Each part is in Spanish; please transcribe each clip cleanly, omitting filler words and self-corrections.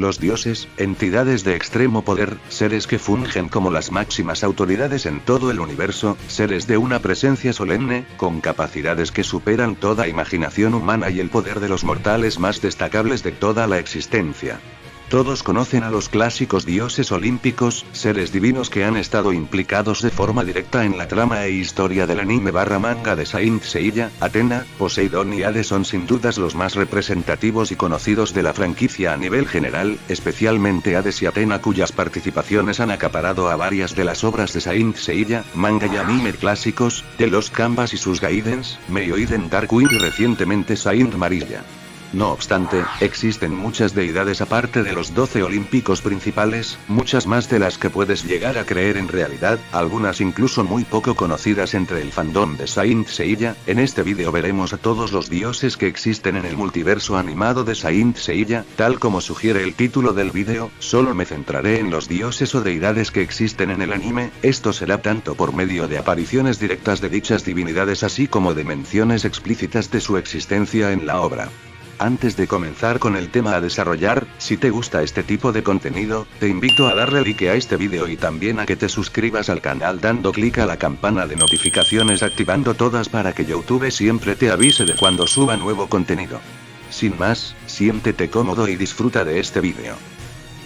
Los dioses, entidades de extremo poder, seres que fungen como las máximas autoridades en todo el universo, seres de una presencia solemne, con capacidades que superan toda imaginación humana y el poder de los mortales más destacables de toda la existencia. Todos conocen a los clásicos dioses olímpicos, seres divinos que han estado implicados de forma directa en la trama e historia del anime / manga de Saint Seiya. Athena, Poseidón y Hades son sin dudas los más representativos y conocidos de la franquicia a nivel general, especialmente Hades y Athena, cuyas participaciones han acaparado a varias de las obras de Saint Seiya, manga y anime clásicos, The Lost Canvas y sus Gaidens, Meioiden Dark Queen y recientemente Saint Marilla. No obstante, existen muchas deidades aparte de los 12 olímpicos principales, muchas más de las que puedes llegar a creer en realidad, algunas incluso muy poco conocidas entre el fandom de Saint Seiya. En este vídeo veremos a todos los dioses que existen en el multiverso animado de Saint Seiya, tal como sugiere el título del vídeo. Solo me centraré en los dioses o deidades que existen en el anime, esto será tanto por medio de apariciones directas de dichas divinidades así como de menciones explícitas de su existencia en la obra. Antes de comenzar con el tema a desarrollar, si te gusta este tipo de contenido, te invito a darle like a este vídeo y también a que te suscribas al canal dando clic a la campana de notificaciones activando todas para que YouTube siempre te avise de cuando suba nuevo contenido. Sin más, siéntete cómodo y disfruta de este vídeo.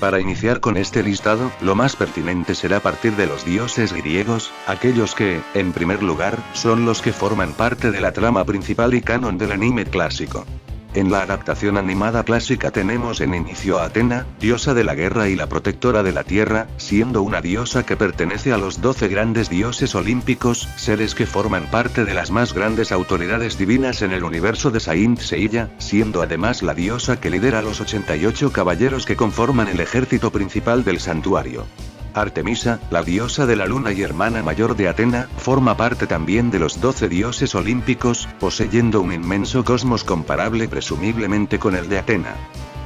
Para iniciar con este listado, lo más pertinente será partir de los dioses griegos, aquellos que, en primer lugar, son los que forman parte de la trama principal y canon del anime clásico. En la adaptación animada clásica tenemos en inicio a Athena, diosa de la guerra y la protectora de la tierra, siendo una diosa que pertenece a los 12 grandes dioses olímpicos, seres que forman parte de las más grandes autoridades divinas en el universo de Saint Seiya, siendo además la diosa que lidera los 88 caballeros que conforman el ejército principal del santuario. Artemisa, la diosa de la luna y hermana mayor de Athena, forma parte también de los 12 dioses olímpicos, poseyendo un inmenso cosmos comparable presumiblemente con el de Athena.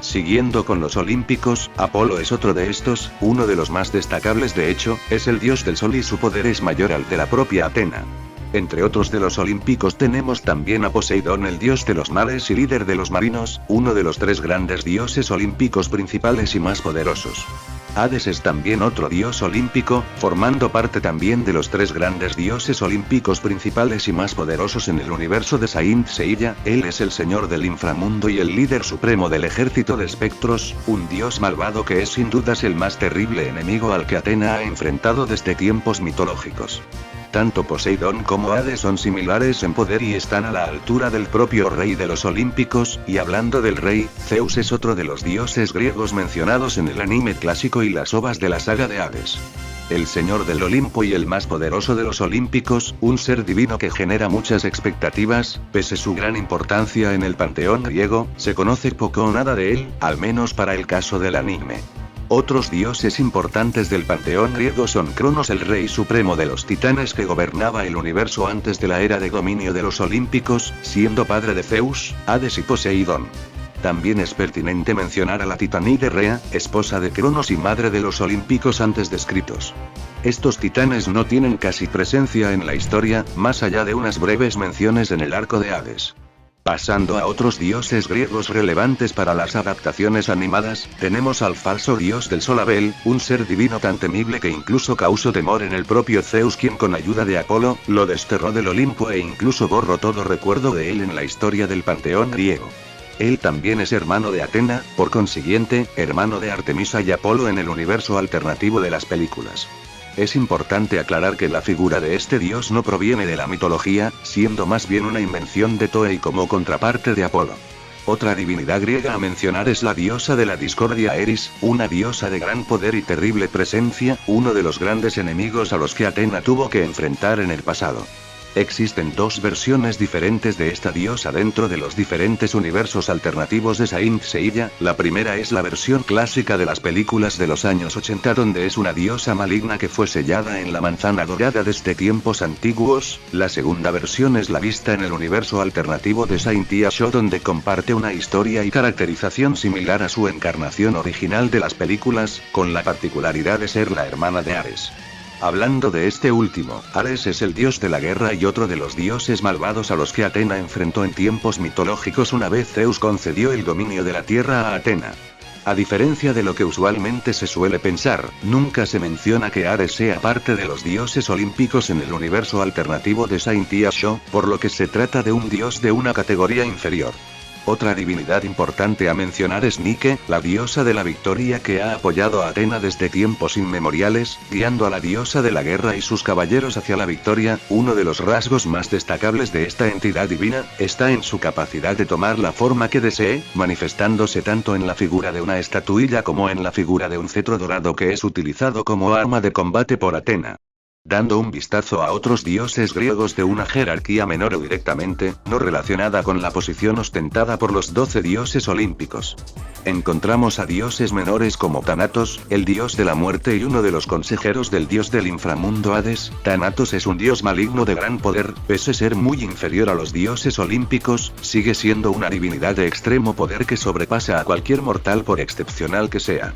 Siguiendo con los olímpicos, Apolo es otro de estos, uno de los más destacables de hecho, es el dios del sol y su poder es mayor al de la propia Athena. Entre otros de los olímpicos tenemos también a Poseidón, el dios de los mares y líder de los marinos, uno de los 3 grandes dioses olímpicos principales y más poderosos. Hades es también otro dios olímpico, formando parte también de los 3 grandes dioses olímpicos principales y más poderosos en el universo de Saint Seiya. Él es el señor del inframundo y el líder supremo del ejército de espectros, un dios malvado que es sin dudas el más terrible enemigo al que Athena ha enfrentado desde tiempos mitológicos. Tanto Poseidón como Hades son similares en poder y están a la altura del propio rey de los olímpicos, y hablando del rey, Zeus es otro de los dioses griegos mencionados en el anime clásico y las ovas de la saga de Hades. El señor del Olimpo y el más poderoso de los olímpicos, un ser divino que genera muchas expectativas, pese a su gran importancia en el panteón griego, se conoce poco o nada de él, al menos para el caso del anime. Otros dioses importantes del panteón griego son Cronos, el rey supremo de los titanes que gobernaba el universo antes de la era de dominio de los olímpicos, siendo padre de Zeus, Hades y Poseidón. También es pertinente mencionar a la titanide Rea, esposa de Cronos y madre de los olímpicos antes descritos. Estos titanes no tienen casi presencia en la historia, más allá de unas breves menciones en el arco de Hades. Pasando a otros dioses griegos relevantes para las adaptaciones animadas, tenemos al falso dios del sol Abel, un ser divino tan temible que incluso causó temor en el propio Zeus, quien con ayuda de Apolo, lo desterró del Olimpo e incluso borró todo recuerdo de él en la historia del panteón griego. Él también es hermano de Athena, por consiguiente, hermano de Artemisa y Apolo en el universo alternativo de las películas. Es importante aclarar que la figura de este dios no proviene de la mitología, siendo más bien una invención de Toei como contraparte de Apolo. Otra divinidad griega a mencionar es la diosa de la discordia Eris, una diosa de gran poder y terrible presencia, uno de los grandes enemigos a los que Athena tuvo que enfrentar en el pasado. Existen 2 versiones diferentes de esta diosa dentro de los diferentes universos alternativos de Saint Seiya. La primera es la versión clásica de las películas de los años 80, donde es una diosa maligna que fue sellada en la manzana dorada desde tiempos antiguos. La segunda versión es la vista en el universo alternativo de Saint Seiya, donde comparte una historia y caracterización similar a su encarnación original de las películas, con la particularidad de ser la hermana de Ares. Hablando de este último, Ares es el dios de la guerra y otro de los dioses malvados a los que Athena enfrentó en tiempos mitológicos una vez Zeus concedió el dominio de la tierra a Athena. A diferencia de lo que usualmente se suele pensar, nunca se menciona que Ares sea parte de los dioses olímpicos en el universo alternativo de Saint Seiya, por lo que se trata de un dios de una categoría inferior. Otra divinidad importante a mencionar es Nike, la diosa de la victoria que ha apoyado a Atena desde tiempos inmemoriales, guiando a la diosa de la guerra y sus caballeros hacia la victoria. Uno de los rasgos más destacables de esta entidad divina, está en su capacidad de tomar la forma que desee, manifestándose tanto en la figura de una estatuilla como en la figura de un cetro dorado que es utilizado como arma de combate por Atena. Dando un vistazo a otros dioses griegos de una jerarquía menor o directamente, no relacionada con la posición ostentada por los 12 dioses olímpicos. Encontramos a dioses menores como Thanatos, el dios de la muerte y uno de los consejeros del dios del inframundo Hades. Thanatos es un dios maligno de gran poder, pese a ser muy inferior a los dioses olímpicos, sigue siendo una divinidad de extremo poder que sobrepasa a cualquier mortal por excepcional que sea.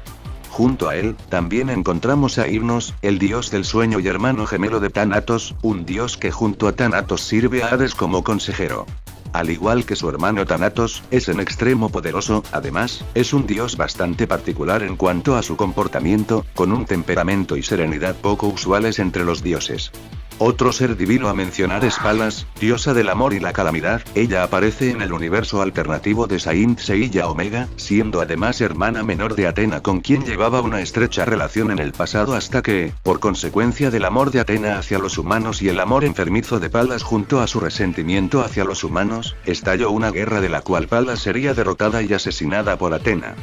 Junto a él, también encontramos a Hipnos, el dios del sueño y hermano gemelo de Thanatos, un dios que junto a Thanatos sirve a Hades como consejero. Al igual que su hermano Thanatos, es en extremo poderoso, además, es un dios bastante particular en cuanto a su comportamiento, con un temperamento y serenidad poco usuales entre los dioses. Otro ser divino a mencionar es Palas, diosa del amor y la calamidad. Ella aparece en el universo alternativo de Saint Seiya Omega, siendo además hermana menor de Atena con quien llevaba una estrecha relación en el pasado hasta que, por consecuencia del amor de Atena hacia los humanos y el amor enfermizo de Palas junto a su resentimiento hacia los humanos, estalló una guerra de la cual Palas sería derrotada y asesinada por Atena.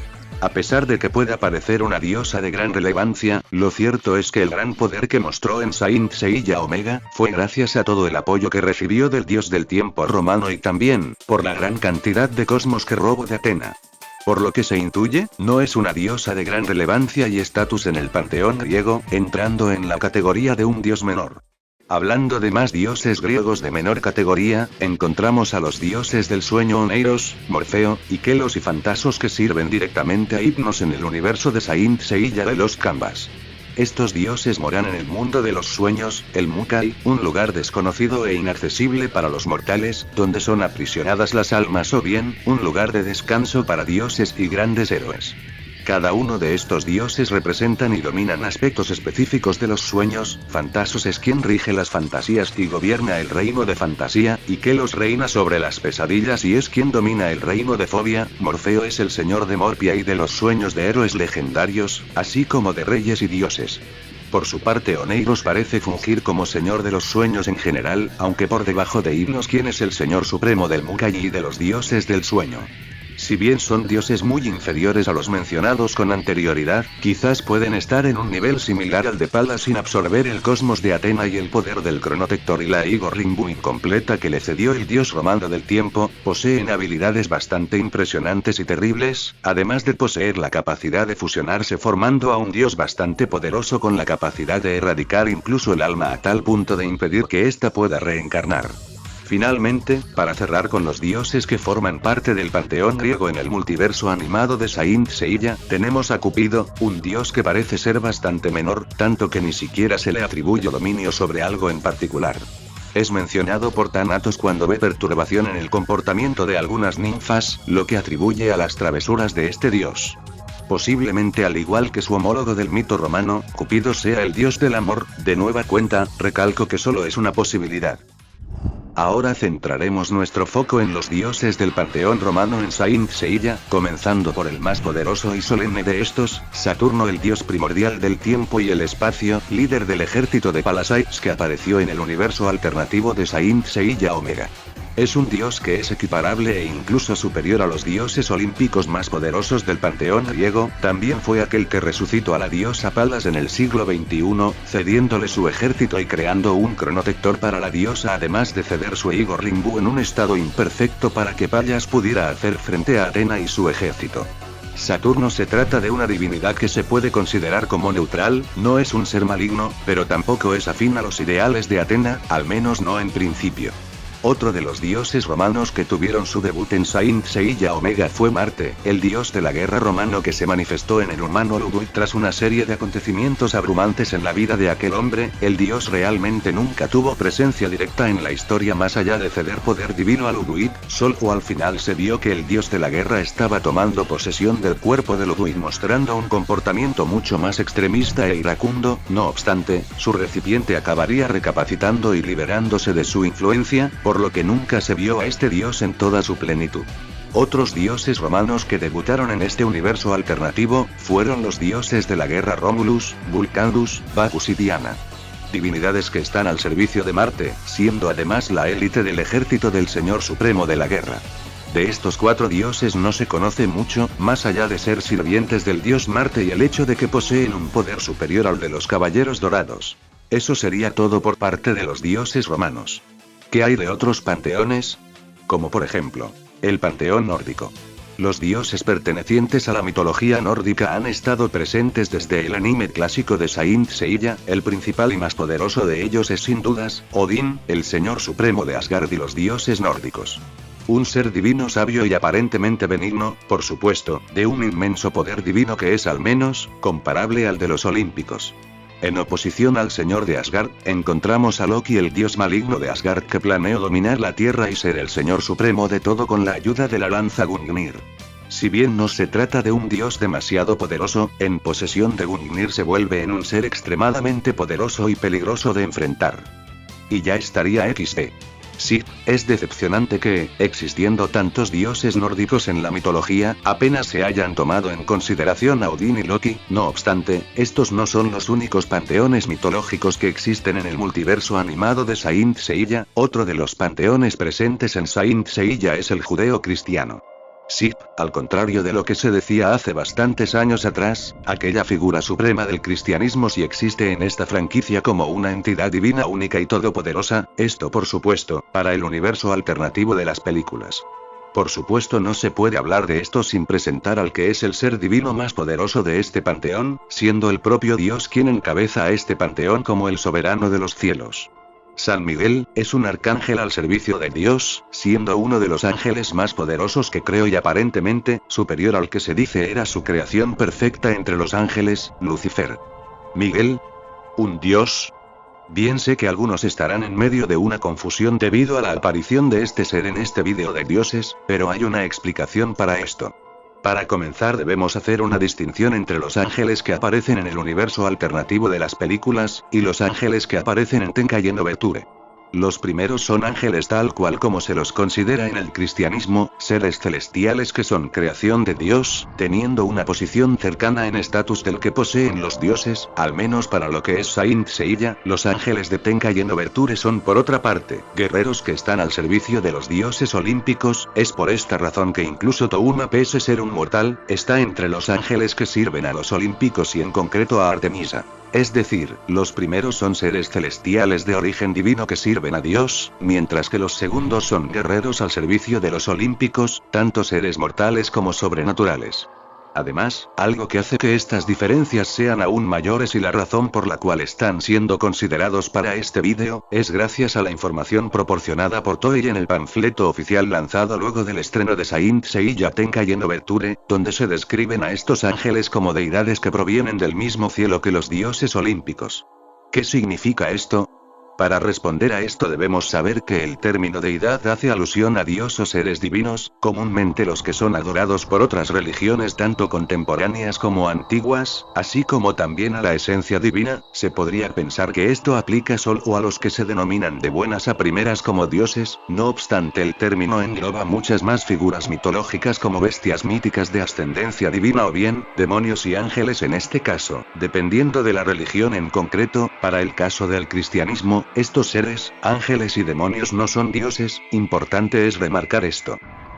A pesar de que pueda parecer una diosa de gran relevancia, lo cierto es que el gran poder que mostró en Saint Seiya Omega, fue gracias a todo el apoyo que recibió del dios del tiempo romano y también, por la gran cantidad de cosmos que robó de Atena. Por lo que se intuye, no es una diosa de gran relevancia y estatus en el panteón griego, entrando en la categoría de un dios menor. Hablando de más dioses griegos de menor categoría, encontramos a los dioses del sueño Oneiros, Morfeo, y Kelos y Fantasos que sirven directamente a Hipnos en el universo de Saint Seiya de los Canvas. Estos dioses moran en el mundo de los sueños, el Mukai, un lugar desconocido e inaccesible para los mortales, donde son aprisionadas las almas o bien, un lugar de descanso para dioses y grandes héroes. Cada uno de estos dioses representan y dominan aspectos específicos de los sueños. Fantasos es quien rige las fantasías y gobierna el reino de fantasía, y Kelos reina sobre las pesadillas y es quien domina el reino de fobia. Morfeo es el señor de Morpia y de los sueños de héroes legendarios, así como de reyes y dioses. Por su parte Oneiros parece fungir como señor de los sueños en general, aunque por debajo de Hipnos quien es el señor supremo del Mukai y de los dioses del sueño. Si bien son dioses muy inferiores a los mencionados con anterioridad, quizás pueden estar en un nivel similar al de Palas sin absorber el cosmos de Atena y el poder del cronotector y la Igor Rimbu incompleta que le cedió el dios romano del tiempo. Poseen habilidades bastante impresionantes y terribles, además de poseer la capacidad de fusionarse formando a un dios bastante poderoso con la capacidad de erradicar incluso el alma a tal punto de impedir que ésta pueda reencarnar. Finalmente, para cerrar con los dioses que forman parte del panteón griego en el multiverso animado de Saint Seiya, tenemos a Cupido, un dios que parece ser bastante menor, tanto que ni siquiera se le atribuye dominio sobre algo en particular. Es mencionado por Thanatos cuando ve perturbación en el comportamiento de algunas ninfas, lo que atribuye a las travesuras de este dios. Posiblemente al igual que su homólogo del mito romano, Cupido sea el dios del amor. De nueva cuenta, recalco que solo es una posibilidad. Ahora centraremos nuestro foco en los dioses del panteón romano en Saint Seiya, comenzando por el más poderoso y solemne de estos, Saturno, el dios primordial del tiempo y el espacio, líder del ejército de Palasides que apareció en el universo alternativo de Saint Seiya Omega. Es un dios que es equiparable e incluso superior a los dioses olímpicos más poderosos del panteón griego. También fue aquel que resucitó a la diosa Palas en el siglo XXI, cediéndole su ejército y creando un cronotector para la diosa, además de ceder su Igor Rimbu en un estado imperfecto para que Palas pudiera hacer frente a Atena y su ejército. Saturno se trata de una divinidad que se puede considerar como neutral, no es un ser maligno, pero tampoco es afín a los ideales de Atena, al menos no en principio. Otro de los dioses romanos que tuvieron su debut en Saint Seiya Omega fue Marte, el dios de la guerra romano que se manifestó en el humano Ludwig tras una serie de acontecimientos abrumantes en la vida de aquel hombre. El dios realmente nunca tuvo presencia directa en la historia más allá de ceder poder divino a Ludwig, solo al final se vio que el dios de la guerra estaba tomando posesión del cuerpo de Ludwig mostrando un comportamiento mucho más extremista e iracundo. No obstante, su recipiente acabaría recapacitando y liberándose de su influencia, por lo que nunca se vio a este dios en toda su plenitud. Otros dioses romanos que debutaron en este universo alternativo, fueron los dioses de la guerra Romulus, Vulcanus, Bacchus y Diana. Divinidades que están al servicio de Marte, siendo además la élite del ejército del Señor Supremo de la Guerra. De estos 4 dioses no se conoce mucho, más allá de ser sirvientes del dios Marte y el hecho de que poseen un poder superior al de los Caballeros Dorados. Eso sería todo por parte de los dioses romanos. ¿Qué hay de otros panteones? Como por ejemplo, el panteón nórdico. Los dioses pertenecientes a la mitología nórdica han estado presentes desde el anime clásico de Saint Seiya. El principal y más poderoso de ellos es sin dudas, Odín, el señor supremo de Asgard y los dioses nórdicos. Un ser divino sabio y aparentemente benigno, por supuesto, de un inmenso poder divino que es al menos, comparable al de los olímpicos. En oposición al señor de Asgard, encontramos a Loki, el dios maligno de Asgard que planeó dominar la tierra y ser el señor supremo de todo con la ayuda de la lanza Gungnir. Si bien no se trata de un dios demasiado poderoso, en posesión de Gungnir se vuelve en un ser extremadamente poderoso y peligroso de enfrentar. Y ya estaría XD. Sí, es decepcionante que, existiendo tantos dioses nórdicos en la mitología, apenas se hayan tomado en consideración a Odín y Loki. No obstante, estos no son los únicos panteones mitológicos que existen en el multiverso animado de Saint Seiya. Otro de los panteones presentes en Saint Seiya es el judeo-cristiano. Sí, al contrario de lo que se decía hace bastantes años atrás, aquella figura suprema del cristianismo sí existe en esta franquicia como una entidad divina única y todopoderosa, esto por supuesto, para el universo alternativo de las películas. Por supuesto no se puede hablar de esto sin presentar al que es el ser divino más poderoso de este panteón, siendo el propio Dios quien encabeza a este panteón como el soberano de los cielos. San Miguel, es un arcángel al servicio de Dios, siendo uno de los ángeles más poderosos que creó y aparentemente, superior al que se dice era su creación perfecta entre los ángeles, Lucifer. Miguel, ¿un dios? Bien sé que algunos estarán en medio de una confusión debido a la aparición de este ser en este vídeo de dioses, pero hay una explicación para esto. Para comenzar debemos hacer una distinción entre los ángeles que aparecen en el universo alternativo de las películas, y los ángeles que aparecen en Tenkaichi no Berture. Los primeros son ángeles tal cual como se los considera en el cristianismo, seres celestiales que son creación de Dios, teniendo una posición cercana en estatus del que poseen los dioses, al menos para lo que es Saint Seiya. Los ángeles de Tenkaichi no Berture son por otra parte, guerreros que están al servicio de los dioses olímpicos. Es por esta razón que incluso Touma, pese ser un mortal, está entre los ángeles que sirven a los olímpicos y en concreto a Artemisa. Es decir, los primeros son seres celestiales de origen divino que sirven a Dios, mientras que los segundos son guerreros al servicio de los olímpicos, tanto seres mortales como sobrenaturales. Además, algo que hace que estas diferencias sean aún mayores y la razón por la cual están siendo considerados para este vídeo, es gracias a la información proporcionada por Toei en el panfleto oficial lanzado luego del estreno de Saint Seiya Tenkaichi no Berture, donde se describen a estos ángeles como deidades que provienen del mismo cielo que los dioses olímpicos. ¿Qué significa esto? Para responder a esto debemos saber que el término deidad hace alusión a Dios o seres divinos, comúnmente los que son adorados por otras religiones tanto contemporáneas como antiguas, así como también a la esencia divina. Se podría pensar que esto aplica solo a los que se denominan de buenas a primeras como dioses, no obstante el término engloba muchas más figuras mitológicas como bestias míticas de ascendencia divina o bien, demonios y ángeles en este caso, dependiendo de la religión en concreto. Para el caso del cristianismo, estos seres, ángeles y demonios no son dioses. Importante es remarcar esto.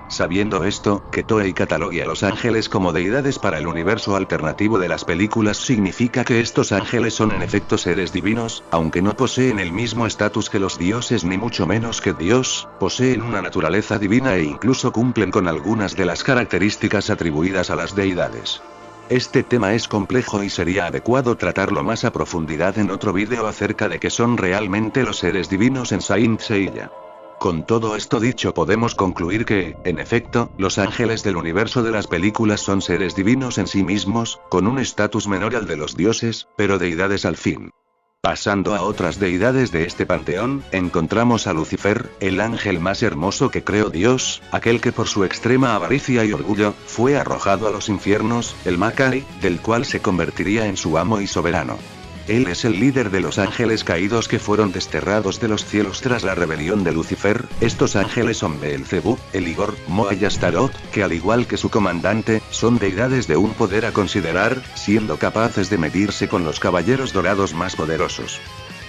Sabiendo esto, que Toei catalogue a los ángeles como deidades para el universo alternativo de las películas significa que estos ángeles son en efecto seres divinos, aunque no poseen el mismo estatus que los dioses ni mucho menos que Dios, poseen una naturaleza divina e incluso cumplen con algunas de las características atribuidas a las deidades. Este tema es complejo y sería adecuado tratarlo más a profundidad en otro vídeo acerca de qué son realmente los seres divinos en Saint Seiya. Con todo esto dicho podemos concluir que, en efecto, los ángeles del universo de las películas son seres divinos en sí mismos, con un estatus menor al de los dioses, pero deidades al fin. Pasando a otras deidades de este panteón, encontramos a Lucifer, el ángel más hermoso que creó Dios, aquel que por su extrema avaricia y orgullo, fue arrojado a los infiernos, el Makai, del cual se convertiría en su amo y soberano. Él es el líder de los ángeles caídos que fueron desterrados de los cielos tras la rebelión de Lucifer. Estos ángeles son Beelzebub, Eligor, Moa y Astarot, que al igual que su comandante, son deidades de un poder a considerar, siendo capaces de medirse con los caballeros dorados más poderosos.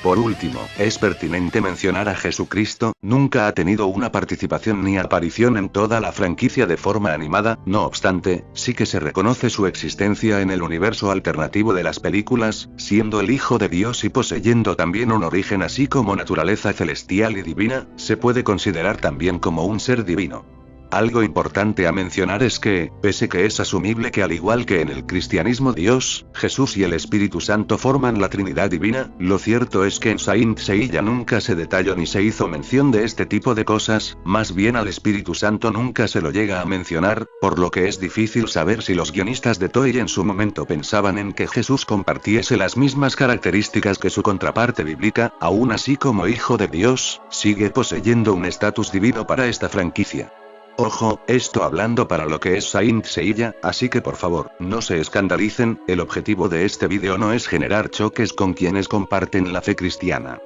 Por último, es pertinente mencionar a Jesucristo, nunca ha tenido una participación ni aparición en toda la franquicia de forma animada, no obstante, sí que se reconoce su existencia en el universo alternativo de las películas, siendo el Hijo de Dios y poseyendo también un origen así como naturaleza celestial y divina, se puede considerar también como un ser divino. Algo importante a mencionar es que, pese que es asumible que al igual que en el cristianismo Dios, Jesús y el Espíritu Santo forman la Trinidad Divina, lo cierto es que en Saint Seiya nunca se detalló ni se hizo mención de este tipo de cosas, más bien al Espíritu Santo nunca se lo llega a mencionar, por lo que es difícil saber si los guionistas de Toei en su momento pensaban en que Jesús compartiese las mismas características que su contraparte bíblica, aún así como Hijo de Dios, sigue poseyendo un estatus divino para esta franquicia. Ojo, esto hablando para lo que es Saint Seiya, así que por favor, no se escandalicen, el objetivo de este vídeo no es generar choques con quienes comparten la fe cristiana.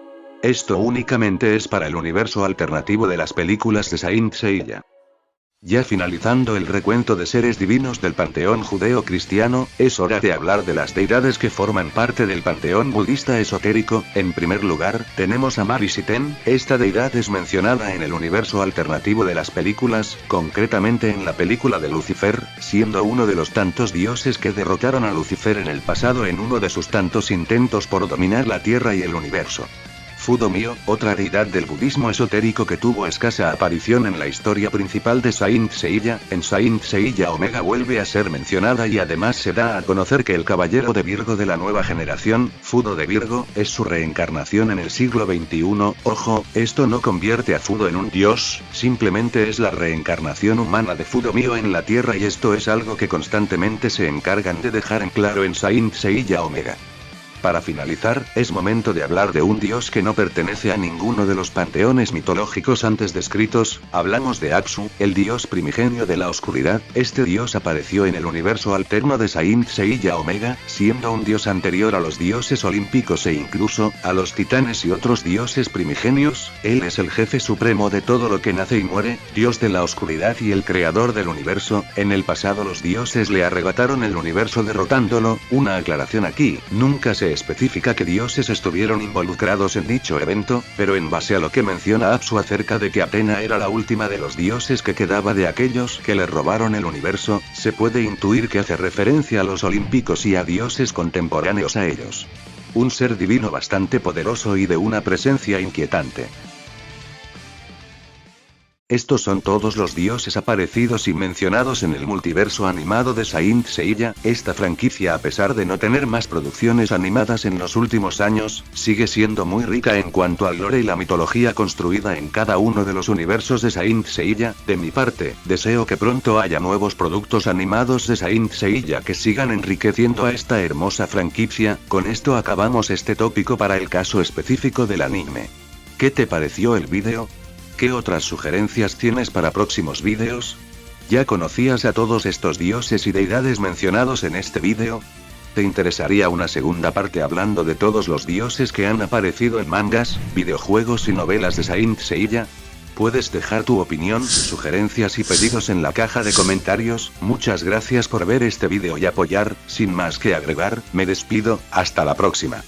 Esto únicamente es para el universo alternativo de las películas de Saint Seiya. Ya finalizando el recuento de seres divinos del panteón judeo-cristiano, es hora de hablar de las deidades que forman parte del panteón budista esotérico. En primer lugar, tenemos a Marisiten, esta deidad es mencionada en el universo alternativo de las películas, concretamente en la película de Lucifer, siendo uno de los tantos dioses que derrotaron a Lucifer en el pasado en uno de sus tantos intentos por dominar la Tierra y el universo. Fudomyo, otra deidad del budismo esotérico que tuvo escasa aparición en la historia principal de Saint Seiya, en Saint Seiya Omega vuelve a ser mencionada y además se da a conocer que el caballero de Virgo de la nueva generación, Fudo de Virgo, es su reencarnación en el siglo XXI. Ojo, esto no convierte a Fudo en un dios, simplemente es la reencarnación humana de Fudomyo en la Tierra y esto es algo que constantemente se encargan de dejar en claro en Saint Seiya Omega. Para finalizar, es momento de hablar de un dios que no pertenece a ninguno de los panteones mitológicos antes descritos. Hablamos de Apsu, el dios primigenio de la oscuridad. Este dios apareció en el universo alterno de Saint Seiya Omega, siendo un dios anterior a los dioses olímpicos e incluso a los titanes y otros dioses primigenios. Él es el jefe supremo de todo lo que nace y muere, dios de la oscuridad y el creador del universo. En el pasado los dioses le arrebataron el universo derrotándolo. Una aclaración aquí, nunca se especifica que dioses estuvieron involucrados en dicho evento, pero en base a lo que menciona Apsu acerca de que Atena era la última de los dioses que quedaba de aquellos que le robaron el universo, se puede intuir que hace referencia a los olímpicos y a dioses contemporáneos a ellos. Un ser divino bastante poderoso y de una presencia inquietante. Estos son todos los dioses aparecidos y mencionados en el multiverso animado de Saint Seiya. Esta franquicia, a pesar de no tener más producciones animadas en los últimos años, sigue siendo muy rica en cuanto al lore y la mitología construida en cada uno de los universos de Saint Seiya. De mi parte, deseo que pronto haya nuevos productos animados de Saint Seiya que sigan enriqueciendo a esta hermosa franquicia. Con esto acabamos este tópico para el caso específico del anime. ¿Qué te pareció el vídeo? ¿Qué otras sugerencias tienes para próximos vídeos? ¿Ya conocías a todos estos dioses y deidades mencionados en este vídeo? ¿Te interesaría una segunda parte hablando de todos los dioses que han aparecido en mangas, videojuegos y novelas de Saint Seiya? Puedes dejar tu opinión, sugerencias y pedidos en la caja de comentarios. Muchas gracias por ver este vídeo y apoyar. Sin más que agregar, me despido, hasta la próxima.